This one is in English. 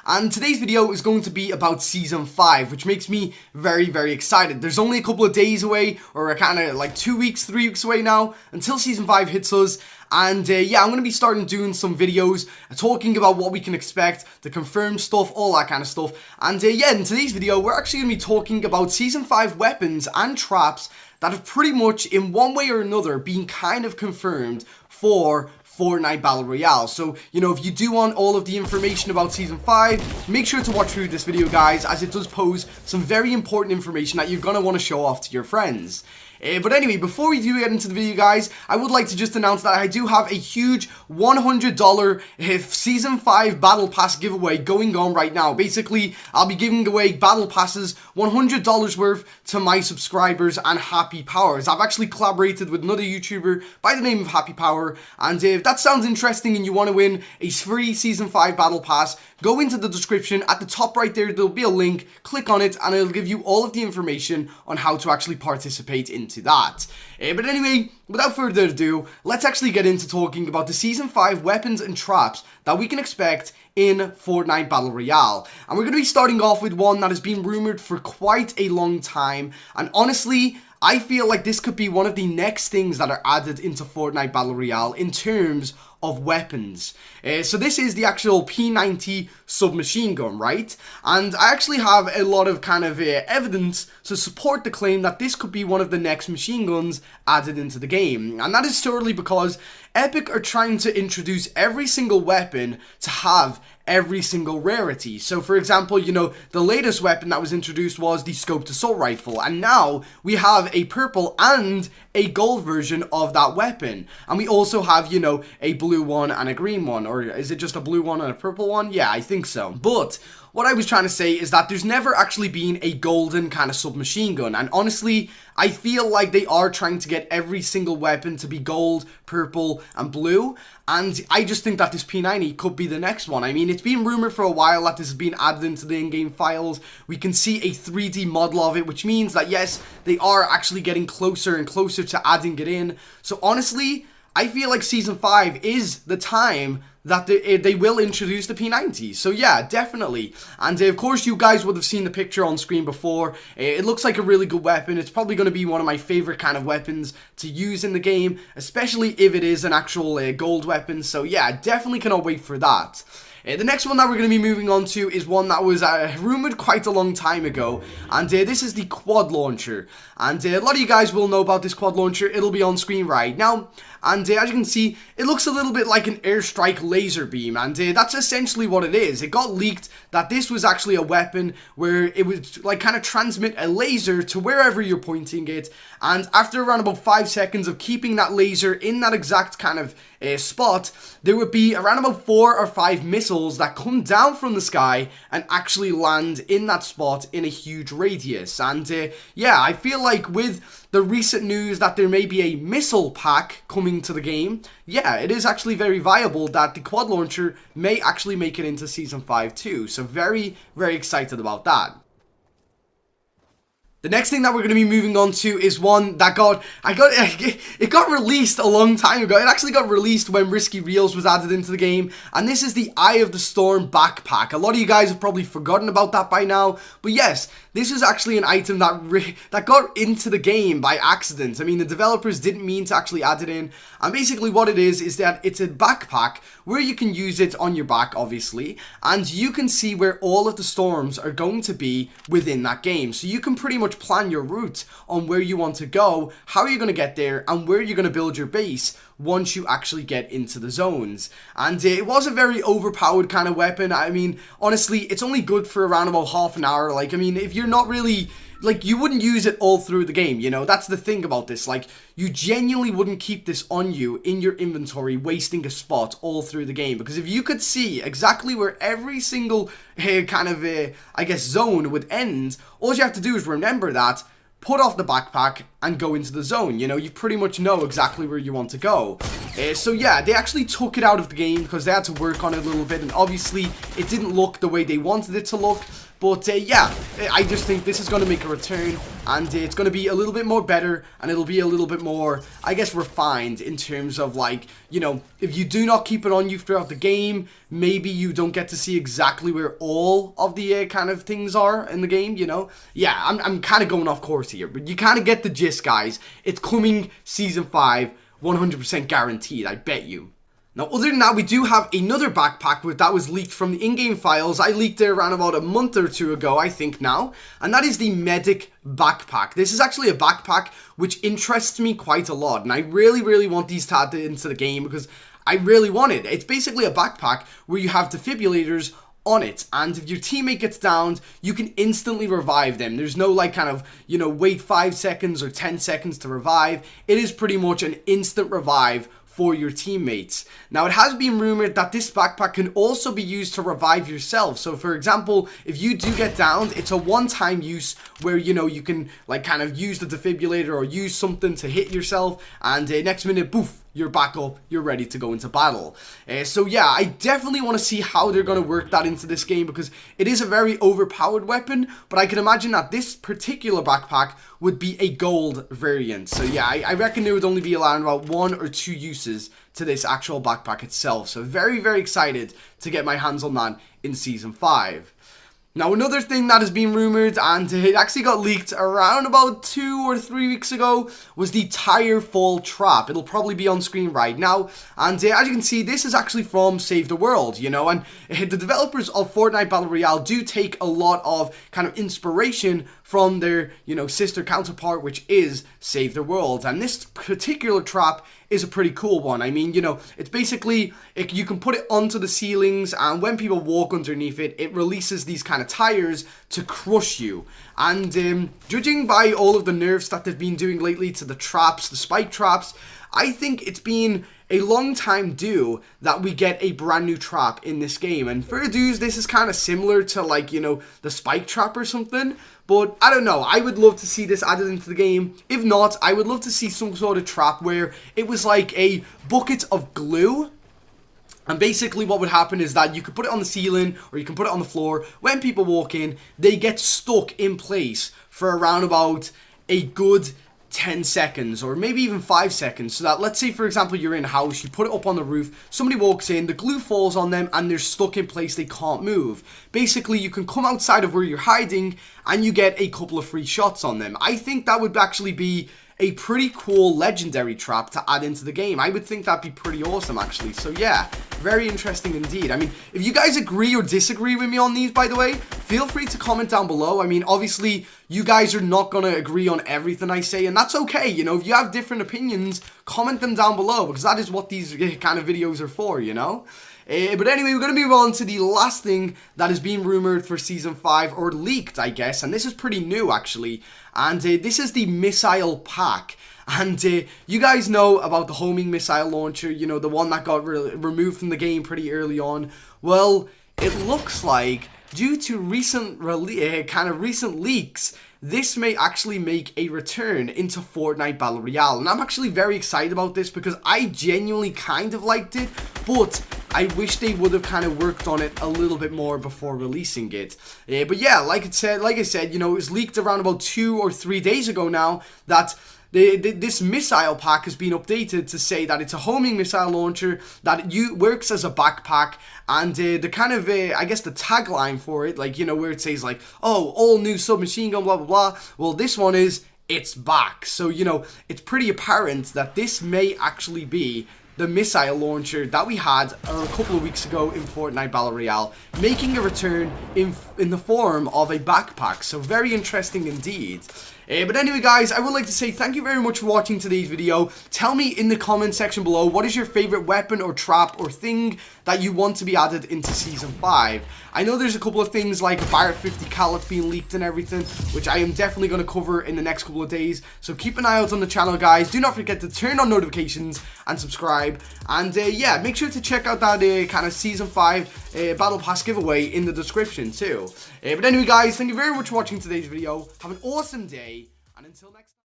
And today's video is going to be about Season 5, which makes me very excited. There's only a couple of days away, or kind of like 2 weeks, 3 weeks away now, until Season 5 hits us. And yeah, I'm going to be starting doing some videos talking about what we can expect, the confirmed stuff, all that kind of stuff. And yeah, in today's video, we're actually going to be talking about Season 5 weapons and traps that have pretty much, in one way or another, been kind of confirmed for Fortnite Battle Royale. So, you know, if you do want all of the information about Season 5, make sure to watch through this video, guys, as it does pose some very important information that you're going to want to show off to your friends. But anyway, before we do get into the video, guys, I would like to just announce that I do have a huge $100 Season 5 Battle Pass giveaway going on right now. Basically, I'll be giving away Battle Passes, $100 worth, to my subscribers and Happy Powers. I've actually collaborated with another YouTuber by the name of Happy Power, and if that sounds interesting and you want to win a free Season 5 Battle Pass, go into the description. At the top right there, there'll be a link. Click on it, and it'll give you all of the information on how to actually participate into that. But anyway, without further ado, let's actually get into talking about the Season 5 weapons and traps that we can expect in Fortnite Battle Royale. And we're going to be starting off with one that has been rumored for quite a long time, and honestly, I feel like this could be one of the next things that are added into Fortnite Battle Royale in terms of weapons. So this is the actual P90 submachine gun, right? And I actually have a lot of kind of evidence to support the claim that this could be one of the next machine guns added into the game. And that is solely because Epic are trying to introduce every single weapon to have every single rarity. So for example, you know, the latest weapon that was introduced was the scoped assault rifle, and now we have a purple and a gold version of that weapon. And we also have, you know, a blue one and a green one, or is it just a blue one and a purple one? Yeah, I think so. But what I was trying to say is that there's never actually been a golden kind of submachine gun, and honestly, I feel like they are trying to get every single weapon to be gold, purple, and blue, and I just think that this P90 could be the next one. I mean, it's been rumored for a while that this has been added into the in-game files. We can see a 3D model of it, which means that yes, they are actually getting closer and closer to adding it in. So honestly, I feel like Season 5 is the time that they will introduce the P90. So yeah, definitely. And of course, you guys would have seen the picture on screen before. It looks like a really good weapon. It's probably going to be one of my favorite kind of weapons to use in the game, especially if it is an actual gold weapon. So yeah, definitely cannot wait for that. The next one that we're going to be moving on to is one that was rumored quite a long time ago, and this is the quad launcher. And a lot of you guys will know about this quad launcher. It'll be on screen right now. And as you can see, it looks a little bit like an airstrike laser beam, and that's essentially what it is. It got leaked that this was actually a weapon where it would like kind of transmit a laser to wherever you're pointing it, and after around about 5 seconds of keeping that laser in that exact kind of spot, there would be around about 4 or 5 missiles that come down from the sky and actually land in that spot in a huge radius. And yeah, I feel like with the recent news that there may be a missile pack coming to the game, yeah, it is actually very viable that the quad launcher may actually make it into Season 5 too. So very excited about that. The next thing that we're going to be moving on to is one that it got released a long time ago. It actually got released when Risky Reels was added into the game, and this is the Eye of the Storm backpack. A lot of you guys have probably forgotten about that by now, but yes, this is actually an item that got into the game by accident. I mean, the developers didn't mean to actually add it in, and basically what it is that it's a backpack where you can use it on your back, obviously, and you can see where all of the storms are going to be within that game. So you can pretty much plan your route on where you want to go, how you're going to get there, and where you're going to build your base once you actually get into the zones. And it was a very overpowered kind of weapon. I mean, honestly, it's only good for around about half an hour. Like, I mean, if you're not really, like, you wouldn't use it all through the game, you know? That's the thing about this. Like, you genuinely wouldn't keep this on you in your inventory, wasting a spot all through the game. Because if you could see exactly where every single kind of, I guess, zone would end, all you have to do is remember that, put off the backpack, and go into the zone. You know, you pretty much know exactly where you want to go. So yeah, they actually took it out of the game because they had to work on it a little bit, and obviously it didn't look the way they wanted it to look. But yeah, I just think this is going to make a return, and it's going to be a little bit more better, and it'll be a little bit more, I guess, refined in terms of, like, you know, if you do not keep it on you throughout the game, maybe you don't get to see exactly where all of the kind of things are in the game, you know? Yeah, I'm kind of going off course here, but you kind of get the gist, guys. It's coming Season 5, 100% guaranteed, I bet you. Now, other than that, we do have another backpack that was leaked from the in-game files. I leaked it around about a month or two ago, I think now. And that is the Medic backpack. This is actually a backpack which interests me quite a lot. And I really, really want these to add into the game because I really want it. It's basically a backpack where you have defibrillators on it, and if your teammate gets downed, you can instantly revive them. There's no, like, kind of, you know, wait 5 seconds or 10 seconds to revive. It is pretty much an instant revive for your teammates. Now, it has been rumored that this backpack can also be used to revive yourself. So, for example, if you do get downed, it's a one-time use where, you know, you can, like, kind of use the defibrillator or use something to hit yourself, and next minute, poof, you're back up, you're ready to go into battle. So yeah, I definitely want to see how they're going to work that into this game, because it is a very overpowered weapon, but I can imagine that this particular backpack would be a gold variant. So yeah, I reckon there would only be allowed about 1 or 2 uses to this actual backpack itself. So very, very excited to get my hands on that in Season 5. Now, another thing that has been rumored, and it actually got leaked around about 2 or 3 weeks ago, was the tire fall trap. It'll probably be on screen right now, and as you can see, this is actually from Save the World, you know, and the developers of Fortnite Battle Royale do take a lot of kind of inspiration from their, you know, sister counterpart, which is Save the World, and this particular trap is a pretty cool one. I mean, you know, it's basically, you can put it onto the ceilings, and when people walk underneath it, it releases these kind of tires to crush you. And judging by all of the nerfs that they've been doing lately to the traps, the spike traps, I think it's been a long time due that we get a brand new trap in this game. And for dudes, this is kind of similar to, like, you know, the spike trap or something. But I don't know, I would love to see this added into the game. If not, I would love to see some sort of trap where it was like a bucket of glue. And basically what would happen is that you could put it on the ceiling or you can put it on the floor. When people walk in, they get stuck in place for around about a good 10 seconds or maybe even 5 seconds, so that, let's say for example you're in a house, you put it up on the roof, somebody walks in, the glue falls on them and they're stuck in place, they can't move. Basically you can come outside of where you're hiding and you get a couple of free shots on them. I think that would actually be a pretty cool legendary trap to add into the game. I would think that'd be pretty awesome actually. So yeah, very interesting indeed. I mean, if you guys agree or disagree with me on these, by the way, feel free to comment down below. I mean, obviously you guys are not gonna agree on everything I say, and that's okay. You know, if you have different opinions, comment them down below, because that is what these kind of videos are for, you know. But anyway, we're going to move on to the last thing that is being rumored for Season 5, or leaked, I guess, and this is pretty new, actually, and this is the missile pack. And you guys know about the homing missile launcher, you know, the one that got removed from the game pretty early on. Well, it looks like, due to recent leaks, this may actually make a return into Fortnite Battle Royale. And I'm actually very excited about this because I genuinely kind of liked it, but I wish they would have kind of worked on it a little bit more before releasing it. But yeah, like I said, you know, it was leaked around about 2 or 3 days ago now that this missile pack has been updated to say that it's a homing missile launcher that works as a backpack, and the kind of, I guess the tagline for it, like, you know, where it says like, oh, all new submachine gun, blah, blah, blah. Well, this one is, it's back. So, you know, it's pretty apparent that this may actually be the missile launcher that we had a couple of weeks ago in Fortnite Battle Royale, making a return in the form of a backpack. So very interesting indeed. But anyway, guys, I would like to say thank you very much for watching today's video. Tell me in the comment section below, what is your favorite weapon or trap or thing that you want to be added into Season 5? I know there's a couple of things like a Barrett 50 cal being leaked and everything, which I am definitely going to cover in the next couple of days. So keep an eye out on the channel, guys. Do not forget to turn on notifications and subscribe. And yeah, make sure to check out that kind of Season 5 Battle Pass giveaway in the description too. But anyway, guys, thank you very much for watching today's video. Have an awesome day, and until next time.